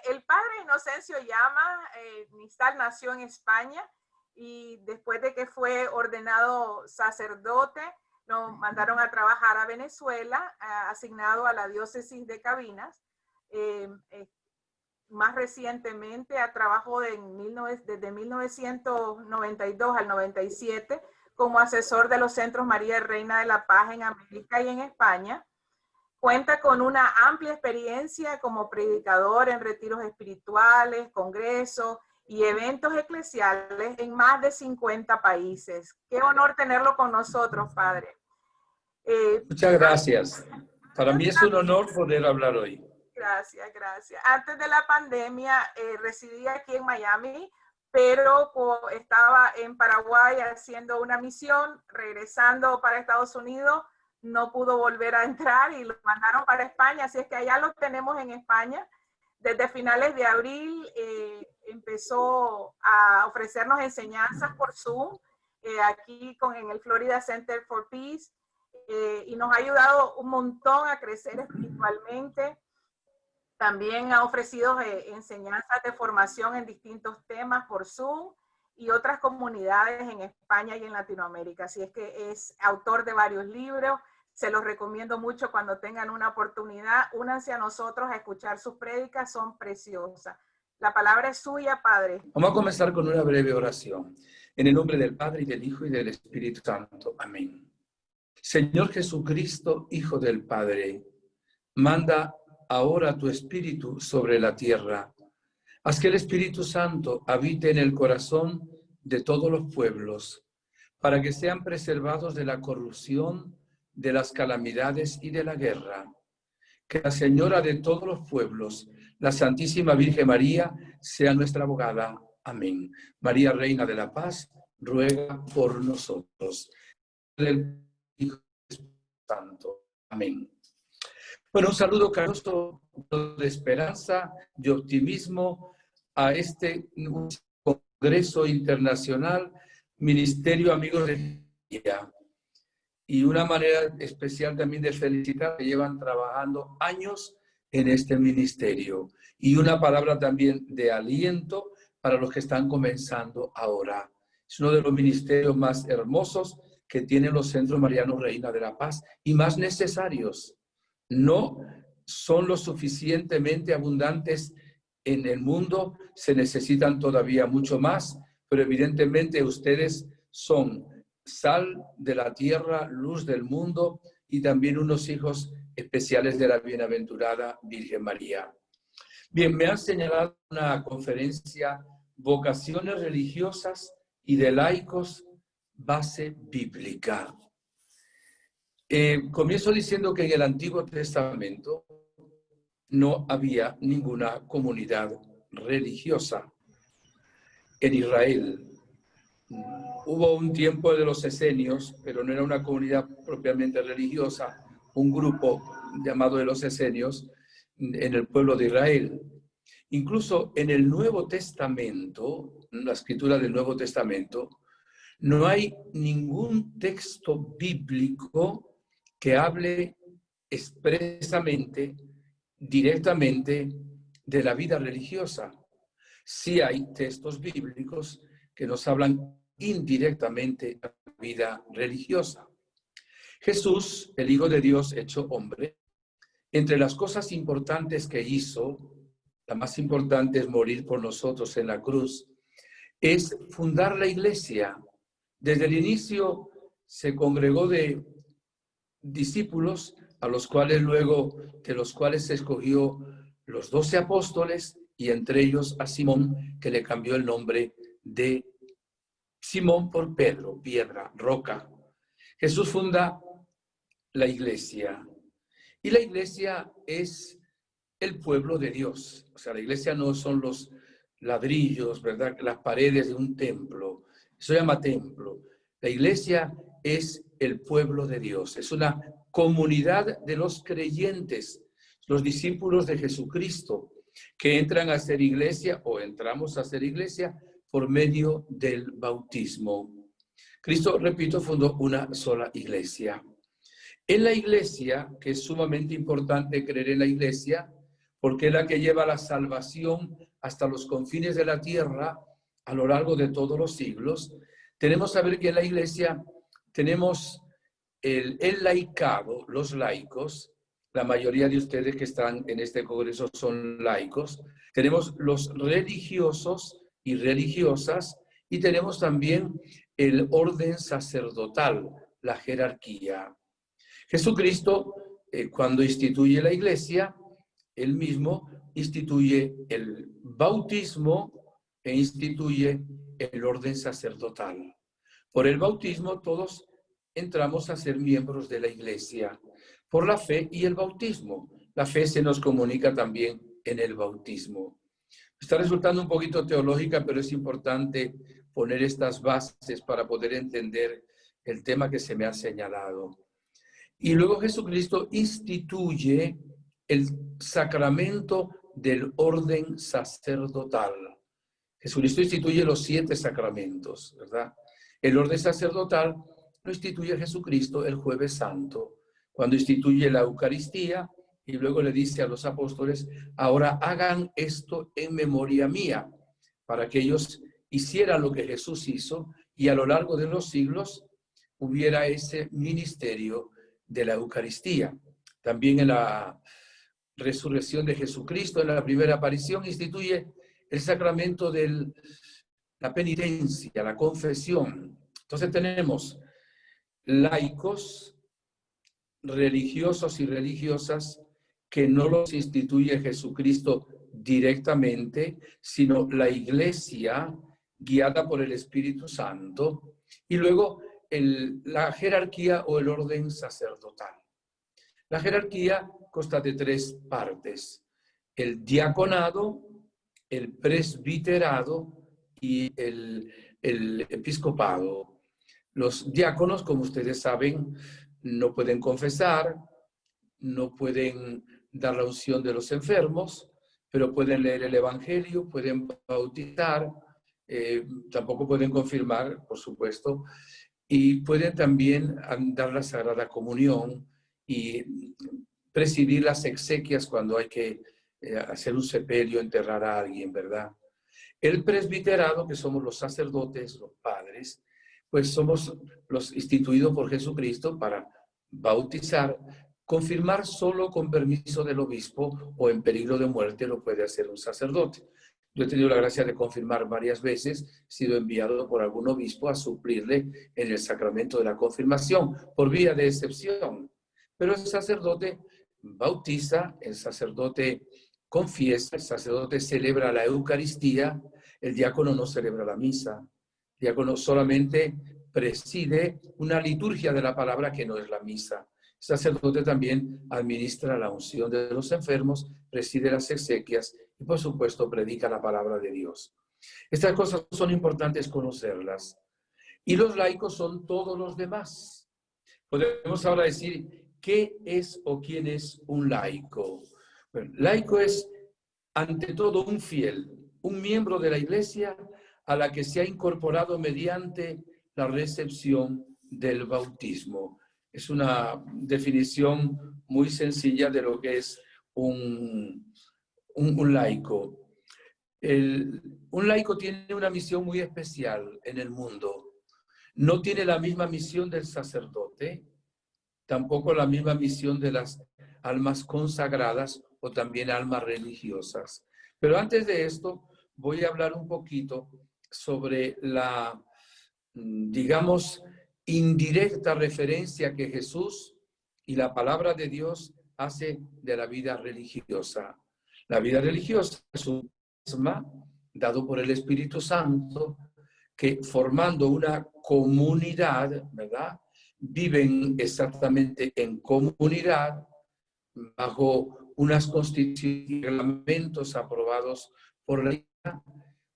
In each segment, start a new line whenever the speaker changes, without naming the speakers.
el padre Inocencio Llama, Nistal nació en España y después de que fue ordenado sacerdote, nos mandaron a trabajar a Venezuela, asignado a la diócesis de Cabimas. Más recientemente trabajó desde 1992 al 97 como asesor de los Centros María Reina de la Paz en América y en España. Cuenta con una amplia experiencia como predicador en retiros espirituales, congresos y eventos eclesiales en más de 50 países. Qué honor tenerlo con nosotros, padre.
Muchas gracias. Para mí es un honor poder hablar hoy.
Gracias, gracias. Antes de la pandemia residía aquí en Miami, pero estaba en Paraguay haciendo una misión, regresando para Estados Unidos, no pudo volver a entrar y lo mandaron para España, así es que allá lo tenemos en España. Desde finales de abril empezó a ofrecernos enseñanzas por Zoom, aquí en el Florida Center for Peace, y nos ha ayudado un montón a crecer espiritualmente. También ha ofrecido enseñanzas de formación en distintos temas por Zoom y otras comunidades en España y en Latinoamérica. Así es que es autor de varios libros. Se los recomiendo mucho cuando tengan una oportunidad. Únanse a nosotros a escuchar sus prédicas, son preciosas. La palabra es suya, Padre.
Vamos a comenzar con una breve oración. En el nombre del Padre, y del Hijo, y del Espíritu Santo. Amén. Señor Jesucristo, Hijo del Padre, manda ahora tu Espíritu sobre la tierra. Haz que el Espíritu Santo habite en el corazón de todos los pueblos, para que sean preservados de la corrupción, de las calamidades y de la guerra. Que la Señora de todos los pueblos, la Santísima Virgen María, sea nuestra abogada. Amén. María, Reina de la Paz, ruega por nosotros. Del Hijo Santo. Amén. Bueno, un saludo caluroso de esperanza, de optimismo a este Congreso Internacional Ministerio Amigos de María. Y una manera especial también de felicitar que llevan trabajando años en este ministerio. Y una palabra también de aliento para los que están comenzando ahora. Es uno de los ministerios más hermosos que tienen los Centros Marianos Reina de la Paz y más necesarios. No son lo suficientemente abundantes en el mundo, se necesitan todavía mucho más, pero evidentemente ustedes son sal de la tierra, luz del mundo y también unos hijos especiales de la bienaventurada Virgen María. Bien, me han señalado una conferencia, Vocaciones Religiosas y de Laicos, Base Bíblica. Comienzo diciendo que en el Antiguo Testamento no había ninguna comunidad religiosa en Israel. Hubo un tiempo de los esenios, pero no era una comunidad propiamente religiosa, un grupo llamado de los esenios en el pueblo de Israel. Incluso en el Nuevo Testamento, en la escritura del Nuevo Testamento, no hay ningún texto bíblico que hable expresamente, directamente de la vida religiosa. Sí hay textos bíblicos que nos hablan indirectamente de la vida religiosa. Jesús, el Hijo de Dios hecho hombre, entre las cosas importantes que hizo, la más importante es morir por nosotros en la cruz, es fundar la iglesia. Desde el inicio se congregó de discípulos a los cuales luego, de los cuales se escogió los 12 apóstoles y entre ellos a Simón, que le cambió el nombre de Simón por Pedro, piedra, roca. Jesús funda la iglesia y la iglesia es el pueblo de Dios. O sea, la iglesia no son los ladrillos, ¿verdad? Las paredes de un templo. Eso se llama templo. La iglesia es el pueblo de Dios. Es una comunidad de los creyentes, los discípulos de Jesucristo, que entran a ser iglesia o entramos a ser iglesia por medio del bautismo. Cristo, repito, fundó una sola iglesia. En la iglesia, que es sumamente importante creer en la iglesia, porque es la que lleva la salvación hasta los confines de la tierra a lo largo de todos los siglos. Tenemos que saber que en la Iglesia tenemos el laicado, los laicos. La mayoría de ustedes que están en este congreso son laicos. Tenemos los religiosos y religiosas, y tenemos también el orden sacerdotal, la jerarquía. Jesucristo, cuando instituye la Iglesia, él mismo instituye el bautismo e instituye el orden sacerdotal. Por el bautismo todos entramos a ser miembros de la Iglesia, por la fe y el bautismo. La fe se nos comunica también en el bautismo. Está resultando un poquito teológica, pero es importante poner estas bases para poder entender el tema que se me ha señalado. Y luego Jesucristo instituye el sacramento del orden sacerdotal. Jesucristo instituye los 7 sacramentos, ¿verdad? El orden sacerdotal lo instituye Jesucristo el Jueves Santo, cuando instituye la Eucaristía y luego le dice a los apóstoles, ahora hagan esto en memoria mía, para que ellos hicieran lo que Jesús hizo y a lo largo de los siglos hubiera ese ministerio de la Eucaristía. También en la resurrección de Jesucristo, en la primera aparición, instituye el sacramento de la penitencia, la confesión. Entonces tenemos laicos, religiosos y religiosas que no los instituye Jesucristo directamente, sino la Iglesia guiada por el Espíritu Santo, y luego la jerarquía o el orden sacerdotal. La jerarquía consta de 3 partes: el diaconado, el presbiterado y el episcopado. Los diáconos, como ustedes saben, no pueden confesar, no pueden dar la unción de los enfermos, pero pueden leer el Evangelio, pueden bautizar, tampoco pueden confirmar, por supuesto, y pueden también dar la Sagrada Comunión y presidir las exequias cuando hay que hacer un sepelio, enterrar a alguien, ¿verdad? El presbiterado, que somos los sacerdotes, los padres, pues somos los instituidos por Jesucristo para bautizar, confirmar solo con permiso del obispo o en peligro de muerte lo puede hacer un sacerdote. Yo he tenido la gracia de confirmar varias veces, he sido enviado por algún obispo a suplirle en el sacramento de la confirmación, por vía de excepción. Pero el sacerdote bautiza, el sacerdote confiesa, el sacerdote celebra la Eucaristía, el diácono no celebra la misa, el diácono solamente preside una liturgia de la palabra que no es la misa. El sacerdote también administra la unción de los enfermos, preside las exequias y por supuesto predica la palabra de Dios. Estas cosas son importantes conocerlas. Y los laicos son todos los demás. Podemos ahora decir, ¿qué es o quién es un laico? Bueno, laico es ante todo un fiel, un miembro de la Iglesia a la que se ha incorporado mediante la recepción del bautismo. Es una definición muy sencilla de lo que es un laico. Un laico tiene una misión muy especial en el mundo. No tiene la misma misión del sacerdote, tampoco la misma misión de las almas consagradas o también almas religiosas. Pero antes de esto, voy a hablar un poquito sobre la, digamos, indirecta referencia que Jesús y la palabra de Dios hace de la vida religiosa. La vida religiosa es un carisma dado por el Espíritu Santo que formando una comunidad, ¿verdad? Viven exactamente en comunidad bajo unas constituciones y reglamentos aprobados por la Iglesia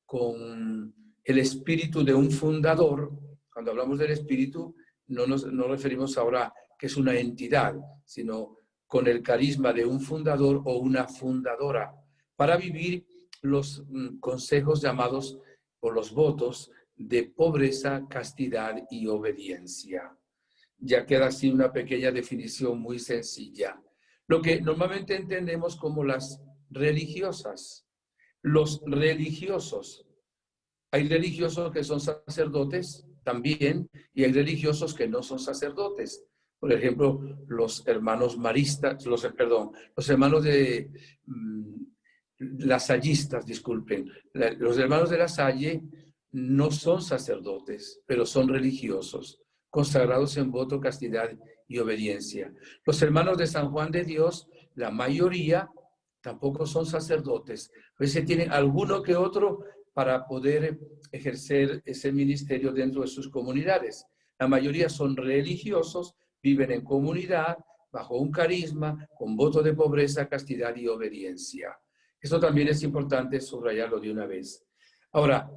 con el espíritu de un fundador. Cuando hablamos del espíritu, no nos referimos ahora que es una entidad, sino con el carisma de un fundador o una fundadora, para vivir los consejos llamados o los votos de pobreza, castidad y obediencia. Ya queda así una pequeña definición muy sencilla. Lo que normalmente entendemos como las religiosas. Los religiosos. Hay religiosos que son sacerdotes también y hay religiosos que no son sacerdotes. Por ejemplo, los hermanos maristas, los hermanos de lasallistas, disculpen. Los hermanos de La Salle no son sacerdotes, pero son religiosos, consagrados en voto, castidad y obediencia. Los hermanos de San Juan de Dios, la mayoría tampoco son sacerdotes. A veces tienen alguno que otro para poder ejercer ese ministerio dentro de sus comunidades. La mayoría son religiosos, viven en comunidad, bajo un carisma, con voto de pobreza, castidad y obediencia. Esto también es importante subrayarlo de una vez. Ahora,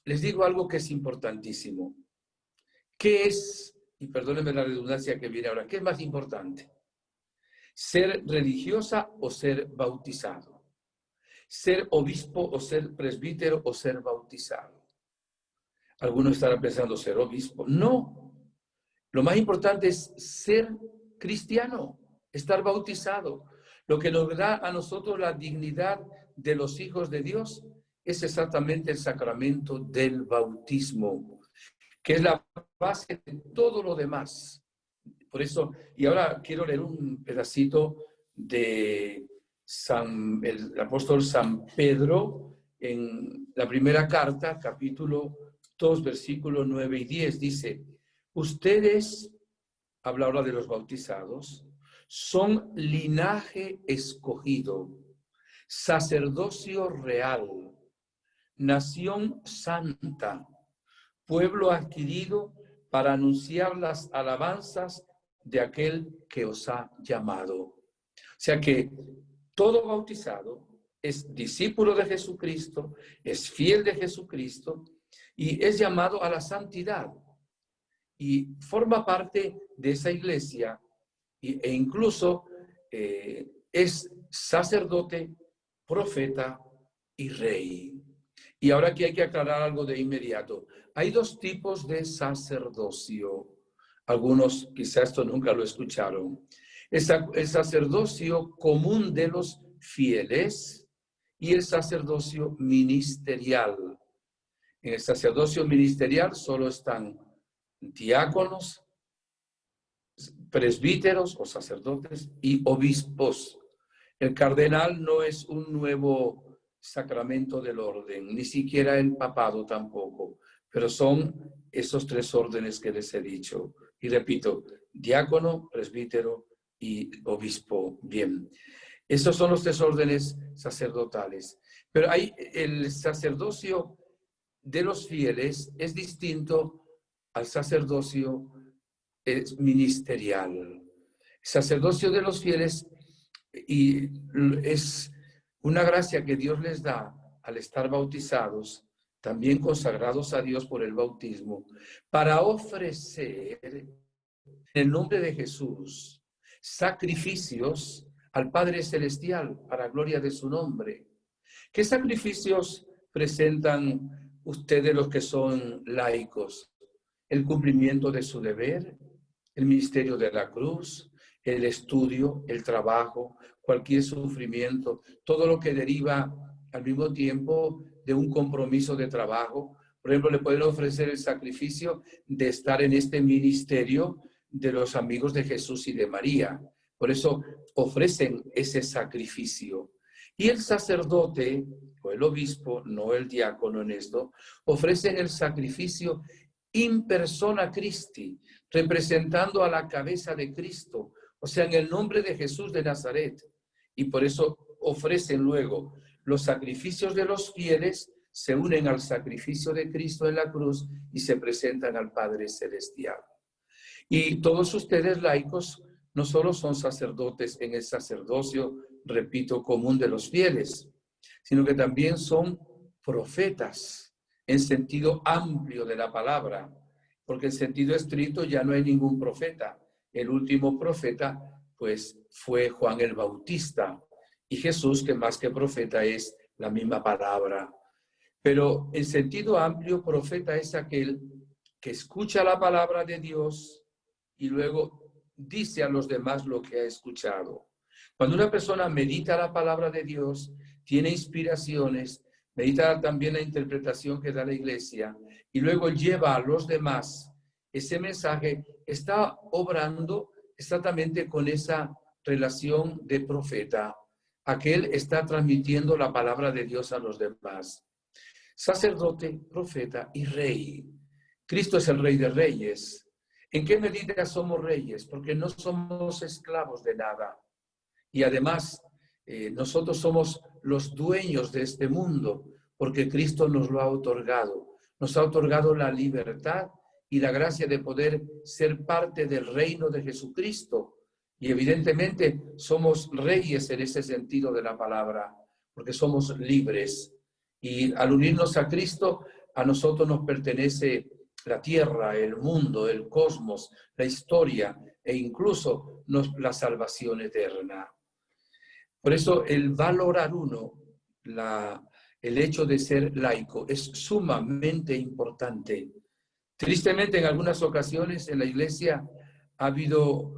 les digo algo que es importantísimo. ¿Qué es, y perdónenme la redundancia que viene ahora, qué es más importante? ¿Ser religiosa o ser bautizado? ¿Ser obispo o ser presbítero o ser bautizado? Algunos estarán pensando, ¿ser obispo? No. Lo más importante es ser cristiano, estar bautizado. Lo que nos da a nosotros la dignidad de los hijos de Dios es exactamente el sacramento del bautismo, que es la base de todo lo demás. Por eso, y ahora quiero leer un pedacito de el apóstol San Pedro en la primera carta, capítulo 2, versículos 9 y 10, dice: ustedes, habla ahora de los bautizados, son linaje escogido, sacerdocio real, nación santa, pueblo adquirido para anunciar las alabanzas de aquel que os ha llamado. O sea que todo bautizado es discípulo de Jesucristo, es fiel de Jesucristo y es llamado a la santidad. Y forma parte de esa iglesia e incluso es sacerdote, profeta y rey. Y ahora aquí hay que aclarar algo de inmediato. Hay dos tipos de sacerdocio. Algunos quizás esto nunca lo escucharon. El sacerdocio común de los fieles y el sacerdocio ministerial. En el sacerdocio ministerial solo están diáconos, presbíteros o sacerdotes y obispos. El cardenal no es un nuevo sacramento del orden, ni siquiera el papado tampoco, pero son esos tres órdenes que les he dicho. Y repito, diácono, presbítero y obispo. Bien, esos son los tres órdenes sacerdotales. Pero hay el sacerdocio de los fieles es distinto al sacerdocio ministerial. El sacerdocio de los fieles y es una gracia que Dios les da al estar bautizados, también consagrados a Dios por el bautismo, para ofrecer en el nombre de Jesús sacrificios al Padre Celestial para gloria de su nombre. ¿Qué sacrificios presentan ustedes los que son laicos? El cumplimiento de su deber, el ministerio de la cruz, el estudio, el trabajo, cualquier sufrimiento, todo lo que deriva al mismo tiempo de un compromiso de trabajo. Por ejemplo, le pueden ofrecer el sacrificio de estar en este ministerio de los amigos de Jesús y de María. Por eso ofrecen ese sacrificio. Y el sacerdote o el obispo, no el diácono en esto, ofrecen el sacrificio in persona Christi, representando a la cabeza de Cristo, o sea, en el nombre de Jesús de Nazaret. Y por eso ofrecen luego los sacrificios de los fieles, se unen al sacrificio de Cristo en la cruz y se presentan al Padre Celestial. Y todos ustedes laicos no solo son sacerdotes en el sacerdocio, repito, común de los fieles, sino que también son profetas en sentido amplio de la palabra, porque en sentido estricto ya no hay ningún profeta. El último profeta, pues, fue Juan el Bautista, y Jesús, que más que profeta es la misma palabra. Pero en sentido amplio, profeta es aquel que escucha la palabra de Dios y luego dice a los demás lo que ha escuchado. Cuando una persona medita la palabra de Dios, tiene inspiraciones, medita también la interpretación que da la iglesia y luego lleva a los demás ese mensaje, está obrando exactamente con esa relación de profeta. Aquel está transmitiendo la palabra de Dios a los demás. Sacerdote, profeta y rey. Cristo es el Rey de Reyes. ¿En qué medida somos reyes? Porque no somos esclavos de nada. Y además, nosotros somos los dueños de este mundo, porque Cristo nos lo ha otorgado. Nos ha otorgado la libertad y la gracia de poder ser parte del reino de Jesucristo. Y evidentemente somos reyes en ese sentido de la palabra, porque somos libres. Y al unirnos a Cristo, a nosotros nos pertenece la tierra, el mundo, el cosmos, la historia e incluso la salvación eterna. Por eso el valorar el hecho de ser laico es sumamente importante. Tristemente, en algunas ocasiones en la iglesia ha habido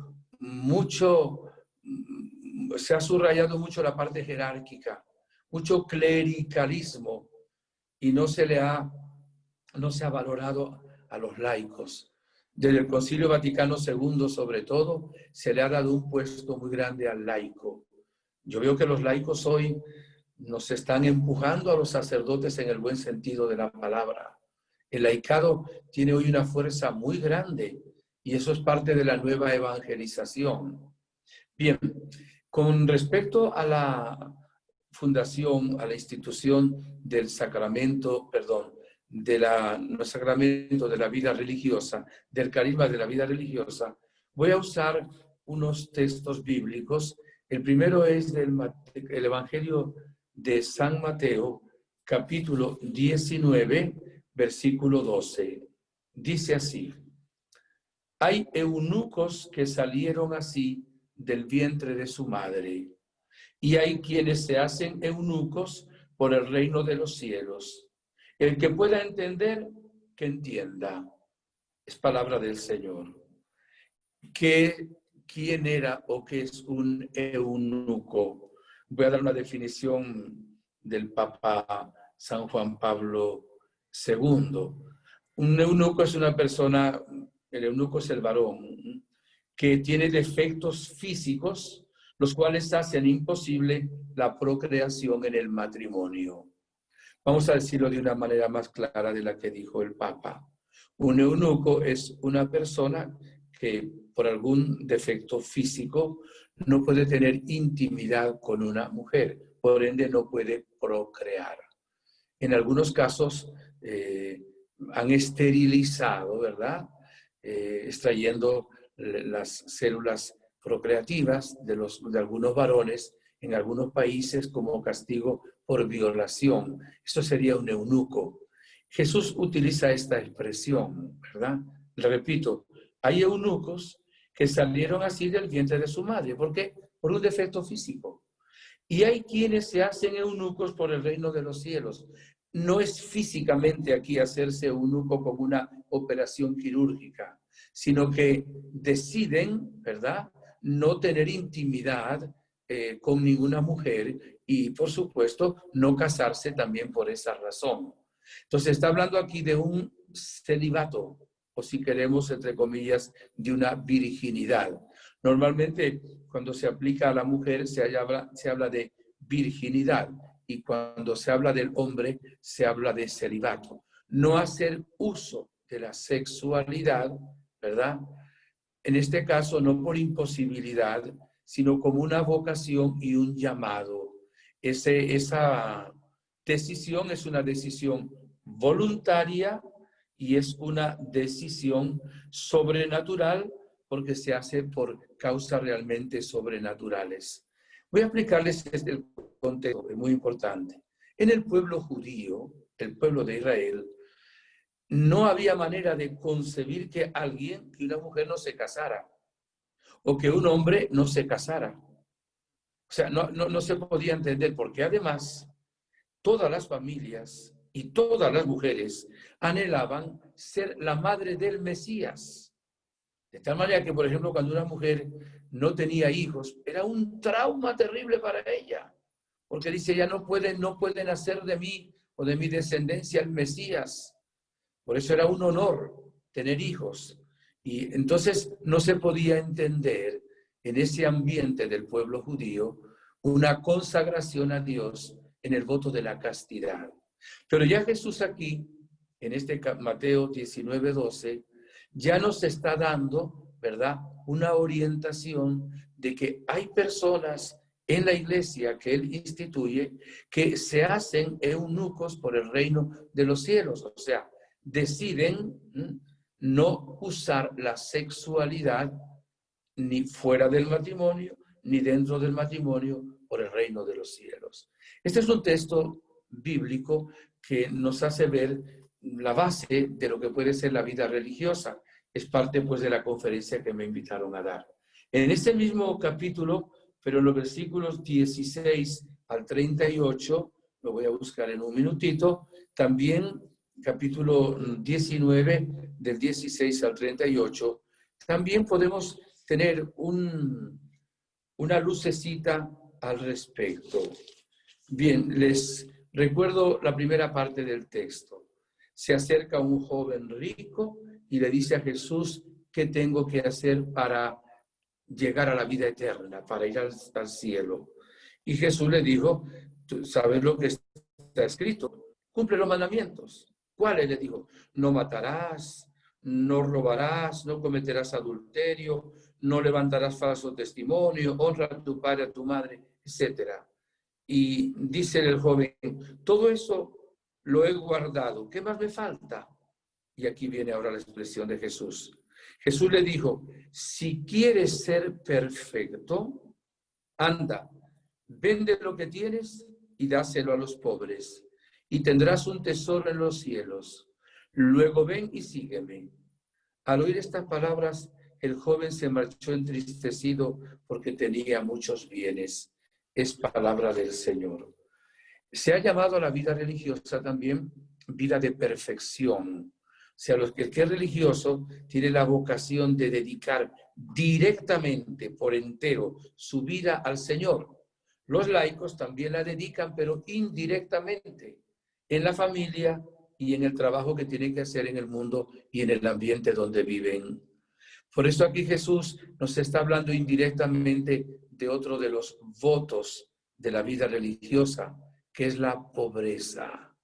se ha subrayado mucho la parte jerárquica, mucho clericalismo y no se ha valorado a los laicos. Desde el Concilio Vaticano II, sobre todo, se le ha dado un puesto muy grande al laico. Yo veo que los laicos hoy nos están empujando a los sacerdotes en el buen sentido de la palabra. El laicado tiene hoy una fuerza muy grande y eso es parte de la nueva evangelización. Bien, con respecto a la fundación, a la institución del sacramento, no sacramento de la vida religiosa, del carisma de la vida religiosa, voy a usar unos textos bíblicos. El primero es el Evangelio de San Mateo, capítulo 19, versículo 12. Dice así: hay eunucos que salieron así del vientre de su madre, y hay quienes se hacen eunucos por el reino de los cielos. El que pueda entender, que entienda. Es palabra del Señor. ¿Quién era o qué es un eunuco? Voy a dar una definición del Papa San Juan Pablo II. Un eunuco es una persona, el eunuco es el varón, que tiene defectos físicos, los cuales hacen imposible la procreación en el matrimonio. Vamos a decirlo de una manera más clara de la que dijo el Papa. Un eunuco es una persona que por algún defecto físico no puede tener intimidad con una mujer, por ende no puede procrear. En algunos casos han esterilizado, ¿verdad? Extrayendo las células procreativas de algunos varones en algunos países como castigo por violación. Esto sería un eunuco. Jesús utiliza esta expresión, ¿verdad? Le repito, hay eunucos que salieron así del vientre de su madre. ¿Por qué? Por un defecto físico. Y hay quienes se hacen eunucos por el reino de los cielos. No es físicamente aquí hacerse eunuco como una operación quirúrgica, sino que deciden, ¿verdad?, no tener intimidad con ninguna mujer y, por supuesto, no casarse también por esa razón. Entonces, está hablando aquí de un celibato, o si queremos, entre comillas, de una virginidad. Normalmente, cuando se aplica a la mujer, se habla de virginidad, y cuando se habla del hombre, se habla de celibato. No hacer uso de la sexualidad, ¿verdad? En este caso, no por imposibilidad, sino como una vocación y un llamado. Esa decisión es una decisión voluntaria y es una decisión sobrenatural porque se hace por causas realmente sobrenaturales. Voy a explicarles el contexto, es muy importante. En el pueblo judío, el pueblo de Israel, no había manera de concebir que una mujer no se casara o que un hombre no se casara. O sea, no se podía entender porque además todas las familias y todas las mujeres anhelaban ser la madre del Mesías. De tal manera que, por ejemplo, cuando una mujer no tenía hijos, era un trauma terrible para ella, porque dice, ya no pueden nacer de mí o de mi descendencia el Mesías. Por eso era un honor tener hijos. Y entonces no se podía entender en ese ambiente del pueblo judío una consagración a Dios en el voto de la castidad. Pero ya Jesús aquí, en este Mateo 19:12, ya nos está dando, ¿verdad?, una orientación de que hay personas en la iglesia que él instituye que se hacen eunucos por el reino de los cielos. O sea, deciden no usar la sexualidad ni fuera del matrimonio, ni dentro del matrimonio por el reino de los cielos. Este es un texto bíblico que nos hace ver la base de lo que puede ser la vida religiosa. Es parte, pues, de la conferencia que me invitaron a dar. En este mismo capítulo, pero en los versículos 16 al 38, lo voy a buscar en un minutito, también capítulo 19, del 16 al 38, también podemos tener una lucecita al respecto. Bien, les recuerdo la primera parte del texto. Se acerca un joven rico y le dice a Jesús, ¿qué tengo que hacer para llegar a la vida eterna, para ir al cielo? Y Jesús le dijo, ¿tú sabes lo que está escrito? Cumple los mandamientos. ¿Cuáles? Le dijo, no matarás, no robarás, no cometerás adulterio, no levantarás falso testimonio, honra a tu padre, a tu madre, etc. Y dice el joven, todo eso lo he guardado, ¿qué más me falta? Y aquí viene ahora la expresión de Jesús. Jesús le dijo, si quieres ser perfecto, anda, vende lo que tienes y dáselo a los pobres, y tendrás un tesoro en los cielos. Luego ven y sígueme. Al oír estas palabras, el joven se marchó entristecido porque tenía muchos bienes. Es palabra del Señor. Se ha llamado a la vida religiosa también vida de perfección. O sea, el que es religioso tiene la vocación de dedicar directamente, por entero, su vida al Señor. Los laicos también la dedican, pero indirectamente, en la familia y en el trabajo que tienen que hacer en el mundo y en el ambiente donde viven. Por eso aquí Jesús nos está hablando indirectamente de otro de los votos de la vida religiosa, que es la pobreza,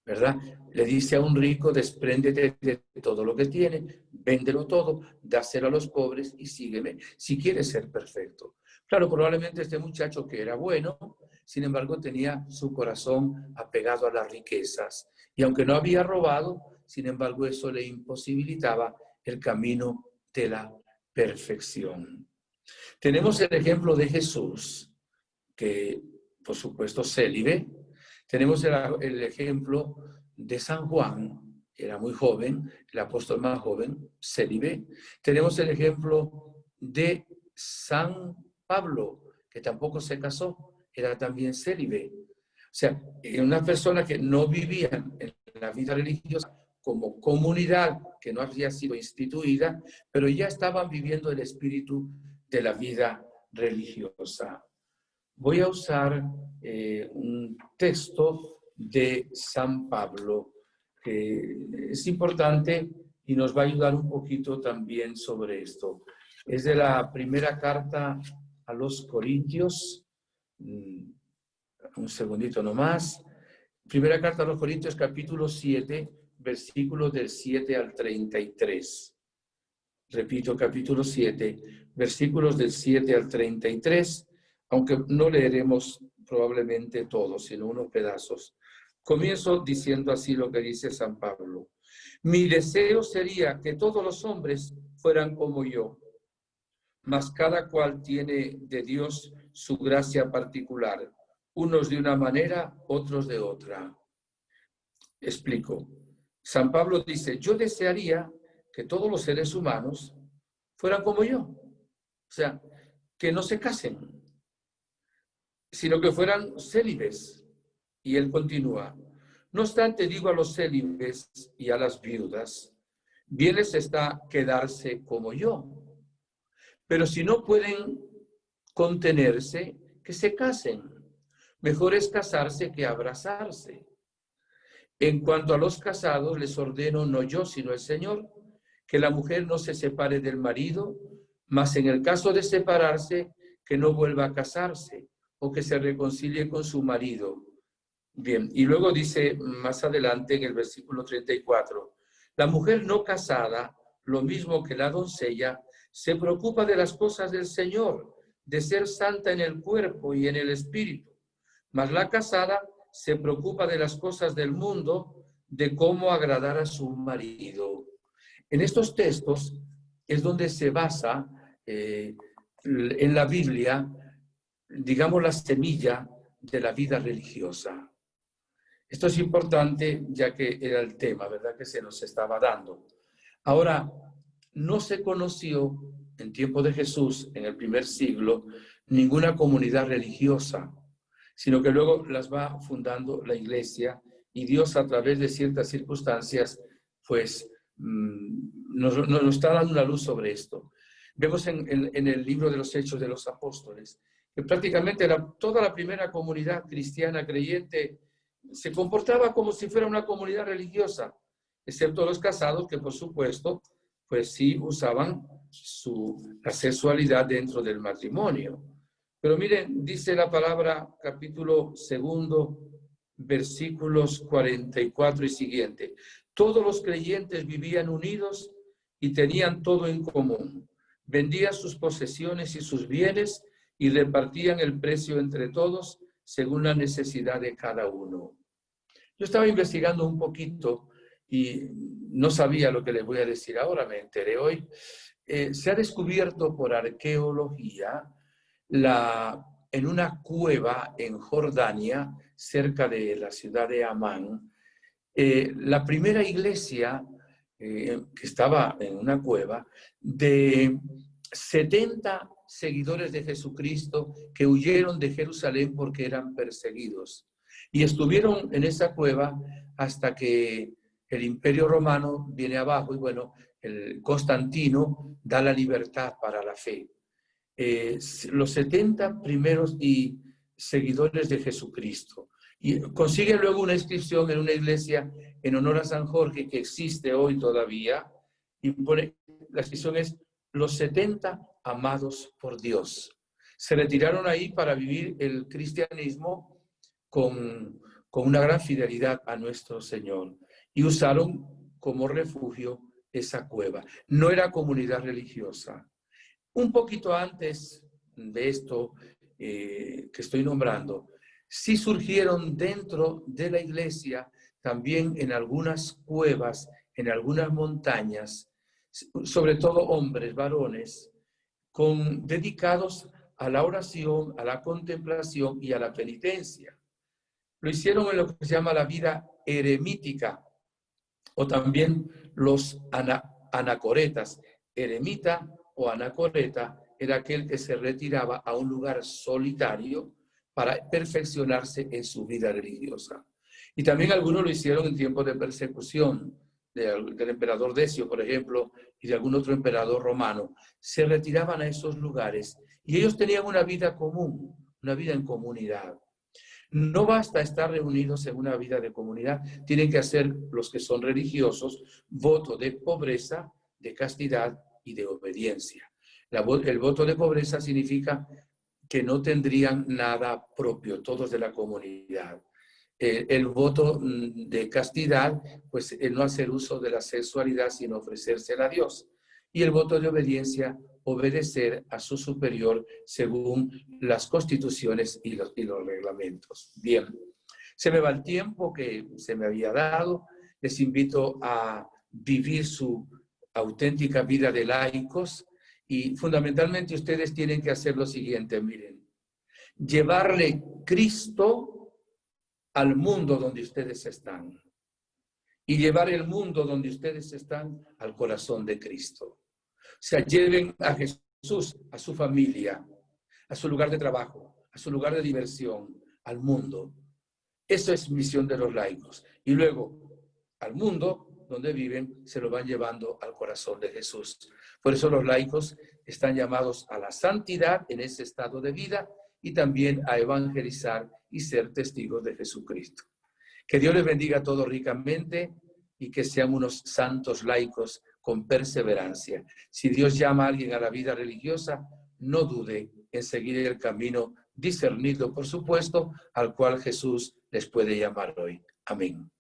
¿verdad? Le dice a un rico, despréndete de todo lo que tiene, véndelo todo, dáselo a los pobres y sígueme, si quieres ser perfecto. Claro, probablemente este muchacho que era bueno, sin embargo, tenía su corazón apegado a las riquezas. Y aunque no había robado, sin embargo, eso le imposibilitaba el camino de la perfección. Tenemos el ejemplo de Jesús, que por supuesto célibe. Tenemos el ejemplo de San Juan, que era muy joven, el apóstol más joven, célibe. Tenemos el ejemplo de San Pablo, que tampoco se casó, era también célibe. O sea, una persona que no vivía en la vida religiosa como comunidad, que no había sido instituida, pero ya estaban viviendo el espíritu de la vida religiosa. Voy a usar un texto de San Pablo que es importante y nos va a ayudar un poquito también sobre esto. Es de la primera carta a los Corintios. Un segundito nomás. Primera carta a los Corintios, capítulo 7, versículos del 7 al 33. Repito, capítulo 7, versículos del 7 al 33, aunque no leeremos probablemente todos, sino unos pedazos. Comienzo diciendo así lo que dice San Pablo. Mi deseo sería que todos los hombres fueran como yo, mas cada cual tiene de Dios su gracia particular, unos de una manera, otros de otra. Explico. San Pablo dice, yo desearía que todos los seres humanos fueran como yo. O sea, que no se casen, sino que fueran célibes. Y él continúa. No obstante, digo a los célibes y a las viudas bien les está quedarse como yo. Pero si no pueden contenerse, que se casen. Mejor es casarse que abrazarse. En cuanto a los casados, les ordeno, no yo, sino el Señor, que la mujer no se separe del marido, mas en el caso de separarse, que no vuelva a casarse o que se reconcilie con su marido. Bien, y luego dice más adelante en el versículo 34, la mujer no casada, lo mismo que la doncella, se preocupa de las cosas del Señor, de ser santa en el cuerpo y en el espíritu. Mas la casada se preocupa de las cosas del mundo, de cómo agradar a su marido. En estos textos es donde se basa en la Biblia, digamos, la semilla de la vida religiosa. Esto es importante ya que era el tema, ¿verdad?, que se nos estaba dando. Ahora, no se conoció en tiempo de Jesús, en el primer siglo, ninguna comunidad religiosa, sino que luego las va fundando la Iglesia y Dios a través de ciertas circunstancias, pues nos está dando una luz sobre esto. Vemos en el libro de los Hechos de los Apóstoles que prácticamente toda la primera comunidad cristiana creyente se comportaba como si fuera una comunidad religiosa, excepto los casados que, por supuesto, pues sí usaban la sexualidad dentro del matrimonio. Pero miren, dice la palabra, capítulo 2, versículos 44 y siguiente. Todos los creyentes vivían unidos y tenían todo en común. Vendían sus posesiones y sus bienes y repartían el precio entre todos según la necesidad de cada uno. Yo estaba investigando un poquito y no sabía lo que les voy a decir ahora, me enteré hoy. Se ha descubierto por arqueología en una cueva en Jordania, cerca de la ciudad de Amán, la primera iglesia que estaba en una cueva de 70 seguidores de Jesucristo que huyeron de Jerusalén porque eran perseguidos. Y estuvieron en esa cueva hasta que el Imperio Romano viene abajo y bueno, el Constantino da la libertad para la fe. Los 70 primeros y seguidores de Jesucristo. Y consiguen luego una inscripción en una iglesia en honor a San Jorge que existe hoy todavía. Y pone, la inscripción es los 70 amados por Dios. Se retiraron ahí para vivir el cristianismo con una gran fidelidad a nuestro Señor. Y usaron como refugio esa cueva. No era comunidad religiosa. Un poquito antes de esto que estoy nombrando, sí surgieron dentro de la iglesia, también en algunas cuevas, en algunas montañas, sobre todo hombres, varones, dedicados a la oración, a la contemplación y a la penitencia. Lo hicieron en lo que se llama la vida eremítica, o también los anacoretas. Eremita o anacoreta era aquel que se retiraba a un lugar solitario para perfeccionarse en su vida religiosa. Y también algunos lo hicieron en tiempos de persecución del emperador Decio, por ejemplo, y de algún otro emperador romano. Se retiraban a esos lugares y ellos tenían una vida común, una vida en comunidad. No basta estar reunidos en una vida de comunidad, tienen que hacer los que son religiosos voto de pobreza, de castidad y de obediencia. El voto de pobreza significa que no tendrían nada propio, todos de la comunidad. El voto de castidad, pues el no hacer uso de la sexualidad, sino ofrecérsela a Dios. Y el voto de obediencia, obedecer a su superior según las constituciones y los reglamentos. Bien, se me va el tiempo que se me había dado. Les invito a vivir su auténtica vida de laicos y fundamentalmente ustedes tienen que hacer lo siguiente, miren, llevarle Cristo al mundo donde ustedes están y llevar el mundo donde ustedes están al corazón de Cristo. O sea, lleven a Jesús a su familia, a su lugar de trabajo, a su lugar de diversión, al mundo. Eso es misión de los laicos. Y luego, al mundo, donde viven, se lo van llevando al corazón de Jesús. Por eso los laicos están llamados a la santidad en ese estado de vida y también a evangelizar y ser testigos de Jesucristo. Que Dios les bendiga a todos ricamente y que sean unos santos laicos con perseverancia. Si Dios llama a alguien a la vida religiosa, no dude en seguir el camino discernido, por supuesto, al cual Jesús les puede llamar hoy. Amén.